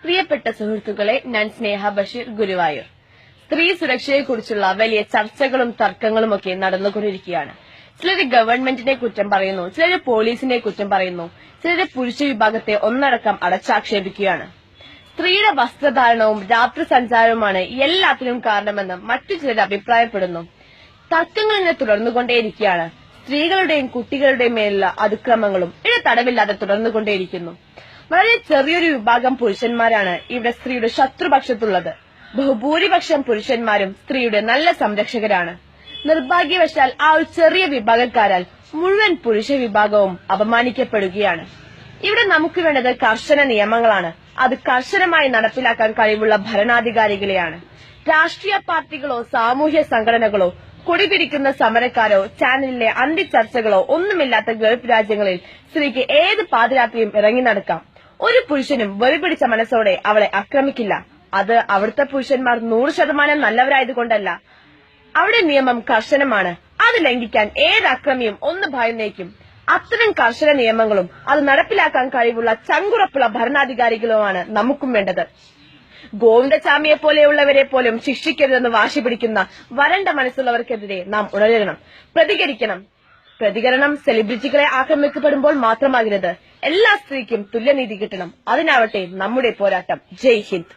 പ്രിയപ്പെട്ട സുഹൃത്തുക്കളെ, ഞാൻ സ്നേഹ ബഷീർ, ഗുരുവായൂർ. സ്ത്രീ സുരക്ഷയെക്കുറിച്ചുള്ള വലിയ ചർച്ചകളും തർക്കങ്ങളും ഒക്കെ നടന്നുകൊണ്ടിരിക്കുകയാണ്. ചിലര് ഗവൺമെന്റിനെ കുറ്റം പറയുന്നു, ചിലര് പോലീസിനെ കുറ്റം പറയുന്നു, ചിലര് പുരുഷ വിഭാഗത്തെ ഒന്നടക്കം അടച്ചാക്ഷേപിക്കുകയാണ്. സ്ത്രീയുടെ വസ്ത്രധാരണവും രാത്രി സഞ്ചാരവുമാണ് എല്ലാത്തിനും കാരണമെന്ന് മറ്റു ചിലർ അഭിപ്രായപ്പെടുന്നു. തർക്കങ്ങൾ ഇങ്ങനെ തുടർന്നുകൊണ്ടേയിരിക്കുകയാണ്. സ്ത്രീകളുടെയും കുട്ടികളുടെയും മേലുള്ള അതിക്രമങ്ങളും തടവില്ലാതെ തുടർന്നുകൊണ്ടേയിരിക്കുന്നു. വളരെ ചെറിയൊരു വിഭാഗം പുരുഷന്മാരാണ് ഇവിടെ സ്ത്രീയുടെ ശത്രുപക്ഷത്തുള്ളത്. ബഹുഭൂരിപക്ഷം പുരുഷന്മാരും സ്ത്രീയുടെ നല്ല സംരക്ഷകരാണ്. നിർഭാഗ്യവശാൽ ആ ഒരു ചെറിയ വിഭാഗക്കാരാൽ മുഴുവൻ പുരുഷ വിഭാഗവും അപമാനിക്കപ്പെടുകയാണ്. ഇവിടെ നമുക്ക് വേണ്ടത് കർശന നിയമങ്ങളാണ്. അത് കർശനമായി നടപ്പിലാക്കാൻ കഴിവുള്ള ഭരണാധികാരികളെയാണ്. രാഷ്ട്രീയ പാർട്ടികളോ സാമൂഹ്യ സംഘടനകളോ കൊടിപിടിക്കുന്ന സമരക്കാരോ ചാനലിലെ അന്തിച്ചർച്ചകളോ ഒന്നുമില്ലാത്ത ഗൾഫ് രാജ്യങ്ങളിൽ സ്ത്രീക്ക് ഏത് പാതിരാത്രിയും ഇറങ്ങി നടക്കാം. ഒരു പുരുഷനും വെറിപിടിച്ച മനസ്സോടെ അവളെ ആക്രമിക്കില്ല. അത് അവിടുത്തെ പുരുഷന്മാർ 100% നല്ലവരായതുകൊണ്ടല്ല. അവിടെ നിയമം കർശനമാണ്. അത് ലംഘിക്കാൻ ഏത് അക്രമിയും ഒന്ന് ഭയന്നേക്കും. അത്തരം കർശന നിയമങ്ങളും അത് നടപ്പിലാക്കാൻ കഴിവുള്ള ചങ്കുറപ്പുള്ള ഭരണാധികാരികളുമാണ് നമുക്കും വേണ്ടത്. ഗോവിന്ദചാമിയെ പോലെയുള്ളവരെ പോലും ശിക്ഷിക്കരുതെന്ന് വാശി പിടിക്കുന്ന വരണ്ട മനസ്സുള്ളവർക്കെതിരെ നാം ഉണരണം, പ്രതികരിക്കണം. പ്രതികരണം സെലിബ്രിറ്റികളെ ആക്രമിക്കപ്പെടുമ്പോൾ മാത്രമാകരുത്. എല്ലാ സ്ത്രീക്കും തുല്യനീതി കിട്ടണം. അതിനാവട്ടെ നമ്മുടെ പോരാട്ടം. ജയ് ഹിന്ദ്.